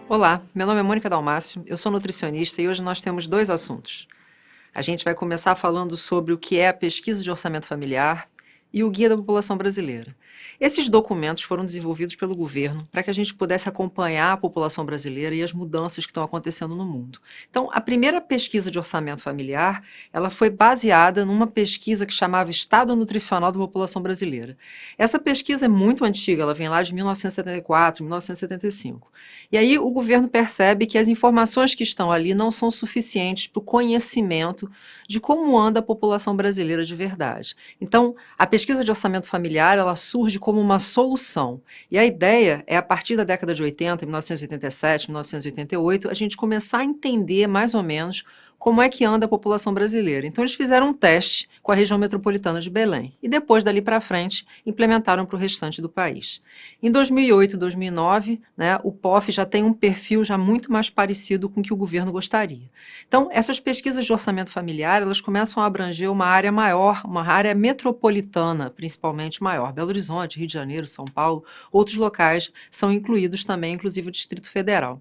Olá, meu nome é Mônica Dalmácio, eu sou nutricionista e hoje nós temos dois assuntos. A gente vai começar falando sobre o que é a pesquisa de orçamento familiar e o Guia da População Brasileira. Esses documentos foram desenvolvidos pelo governo para que a gente pudesse acompanhar a população brasileira e as mudanças que estão acontecendo no mundo. Então, a primeira pesquisa de orçamento familiar, ela foi baseada numa pesquisa que chamava Estado Nutricional da População Brasileira. Essa pesquisa é muito antiga, ela vem lá de 1974, 1975. E aí o governo percebe que as informações que estão ali não são suficientes para o conhecimento de como anda a população brasileira de verdade. Então, a pesquisa de orçamento familiar, ela surge como uma solução. E a ideia é, a partir da década de 80, 1987, 1988, a gente começar a entender mais ou menos como é que anda a população brasileira. Então, eles fizeram um teste com a região metropolitana de Belém e depois, dali para frente, implementaram para o restante do país. Em 2008 e 2009, o POF já tem um perfil já muito mais parecido com o que o governo gostaria. Então, essas pesquisas de orçamento familiar, elas começam a abranger uma área maior, uma área metropolitana, principalmente maior. Belo Horizonte, Rio de Janeiro, São Paulo, outros locais são incluídos também, inclusive o Distrito Federal.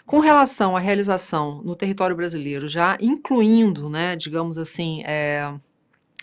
Com relação à realização no território brasileiro, já incluindo, digamos assim,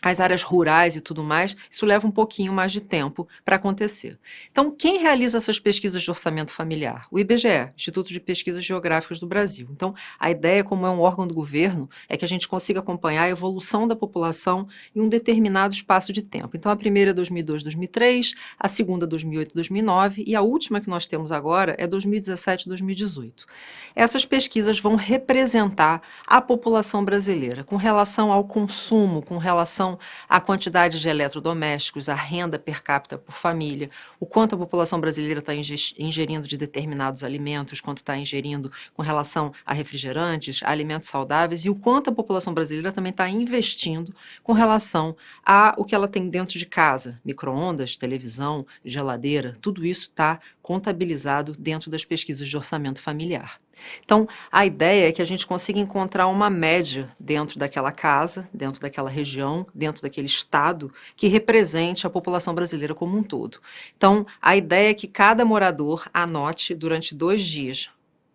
as áreas rurais e tudo mais, isso leva um pouquinho mais de tempo para acontecer. Então, quem realiza essas pesquisas de orçamento familiar? O IBGE, Instituto de Pesquisas Geográficas do Brasil. Então, a ideia, como é um órgão do governo, é que a gente consiga acompanhar a evolução da população em um determinado espaço de tempo. Então, a primeira é 2002, 2003, a segunda 2008, 2009 e a última que nós temos agora é 2017, 2018. Essas pesquisas vão representar a população brasileira com relação ao consumo, com relação à quantidade de eletrodomésticos, a renda per capita por família, o quanto a população brasileira está ingerindo de determinados alimentos, quanto está ingerindo com relação a refrigerantes, a alimentos saudáveis e o quanto a população brasileira também está investindo com relação a o que ela tem dentro de casa, micro-ondas, televisão, geladeira, tudo isso está contabilizado dentro das pesquisas de orçamento familiar. Então, a ideia é que a gente consiga encontrar uma média dentro daquela casa, dentro daquela região, dentro daquele estado, que represente a população brasileira como um todo. Então, a ideia é que cada morador anote durante 2 dias,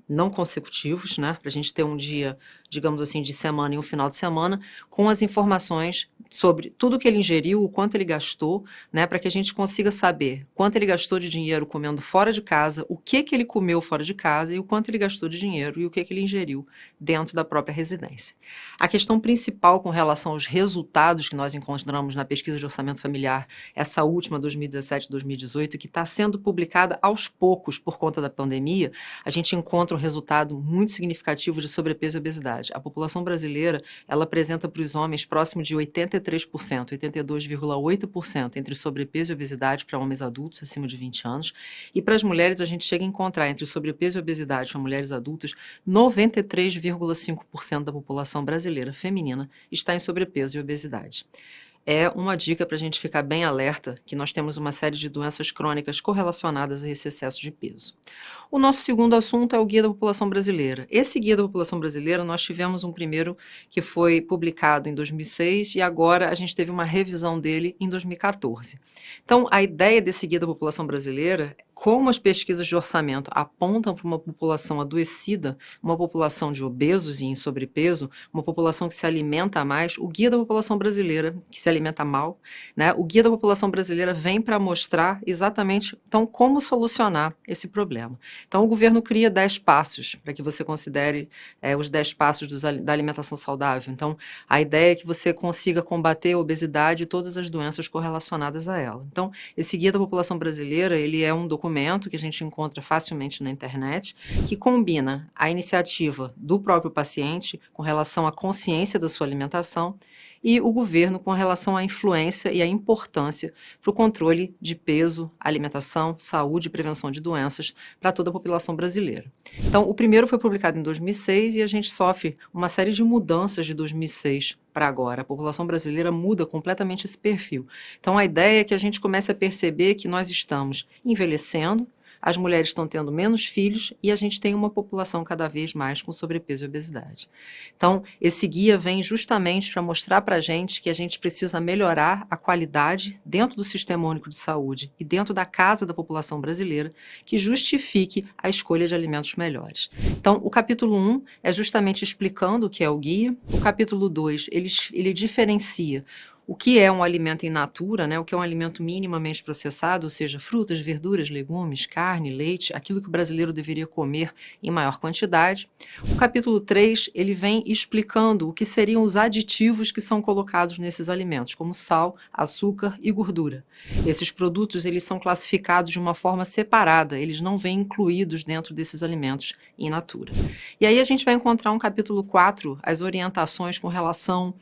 não consecutivos, para a gente ter um dia, digamos assim, de semana e um final de semana, com as informações sobre tudo que ele ingeriu, o quanto ele gastou, para que a gente consiga saber quanto ele gastou de dinheiro comendo fora de casa, o que ele comeu fora de casa e o quanto ele gastou de dinheiro e o que ele ingeriu dentro da própria residência. A questão principal com relação aos resultados que nós encontramos na pesquisa de orçamento familiar, essa última 2017-2018, que está sendo publicada aos poucos por conta da pandemia, a gente encontra um resultado muito significativo de sobrepeso e obesidade. A população brasileira, ela apresenta para os homens próximo de 83%, 82,8% entre sobrepeso e obesidade para homens adultos acima de 20 anos, e para as mulheres a gente chega a encontrar entre sobrepeso e obesidade para mulheres adultas, 93,5% da população brasileira feminina está em sobrepeso e obesidade. É uma dica para a gente ficar bem alerta que nós temos uma série de doenças crônicas correlacionadas a esse excesso de peso. O nosso segundo assunto é o Guia da População Brasileira. Esse Guia da População Brasileira, nós tivemos um primeiro que foi publicado em 2006 e agora a gente teve uma revisão dele em 2014. Então, a ideia desse Guia da População Brasileira, como as pesquisas de orçamento apontam para uma população adoecida, uma população de obesos e em sobrepeso, uma população que se alimenta mais, o Guia da População Brasileira, que se alimenta mal, o Guia da População Brasileira vem para mostrar exatamente, então, como solucionar esse problema. Então, o governo cria 10 passos para que você considere os 10 passos da alimentação saudável. Então, a ideia é que você consiga combater a obesidade e todas as doenças correlacionadas a ela. Então, esse Guia da População Brasileira, ele é um documento que a gente encontra facilmente na internet, que combina a iniciativa do próprio paciente com relação à consciência da sua alimentação e o governo com relação à influência e à importância para o controle de peso, alimentação, saúde e prevenção de doenças para toda a população brasileira. Então, o primeiro foi publicado em 2006 e a gente sofre uma série de mudanças de 2006 para agora. A população brasileira muda completamente esse perfil. Então, a ideia é que a gente comece a perceber que nós estamos envelhecendo, as mulheres estão tendo menos filhos e a gente tem uma população cada vez mais com sobrepeso e obesidade. Então, esse guia vem justamente para mostrar para a gente que a gente precisa melhorar a qualidade dentro do Sistema Único de Saúde e dentro da casa da população brasileira, que justifique a escolha de alimentos melhores. Então, o capítulo 1 é justamente explicando o que é o guia. O capítulo 2, ele diferencia o que é um alimento in natura, né? O que é um alimento minimamente processado, ou seja, frutas, verduras, legumes, carne, leite, aquilo que o brasileiro deveria comer em maior quantidade. O capítulo 3, ele vem explicando o que seriam os aditivos que são colocados nesses alimentos, como sal, açúcar e gordura. Esses produtos, eles são classificados de uma forma separada, eles não vêm incluídos dentro desses alimentos in natura. E aí a gente vai encontrar um capítulo 4, as orientações com relação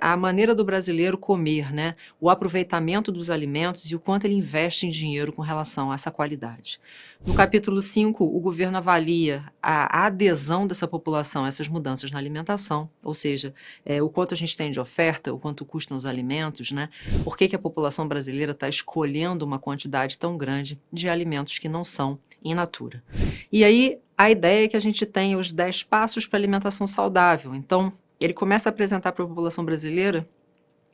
à maneira do brasileiro comer, né? O aproveitamento dos alimentos e o quanto ele investe em dinheiro com relação a essa qualidade. No capítulo 5, o governo avalia a adesão dessa população a essas mudanças na alimentação, ou seja, o quanto a gente tem de oferta, o quanto custam os alimentos, né? Por que a população brasileira está escolhendo uma quantidade tão grande de alimentos que não são in natura. E aí, a ideia é que a gente tenha os 10 passos para a alimentação saudável. Então, ele começa a apresentar para a população brasileira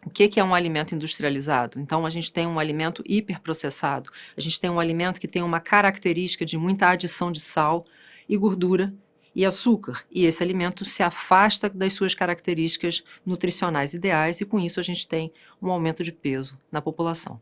o que é um alimento industrializado. Então, a gente tem um alimento hiperprocessado, a gente tem um alimento que tem uma característica de muita adição de sal e gordura e açúcar, e esse alimento se afasta das suas características nutricionais ideais e com isso a gente tem um aumento de peso na população.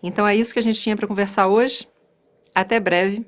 Então é isso que a gente tinha para conversar hoje. Até breve.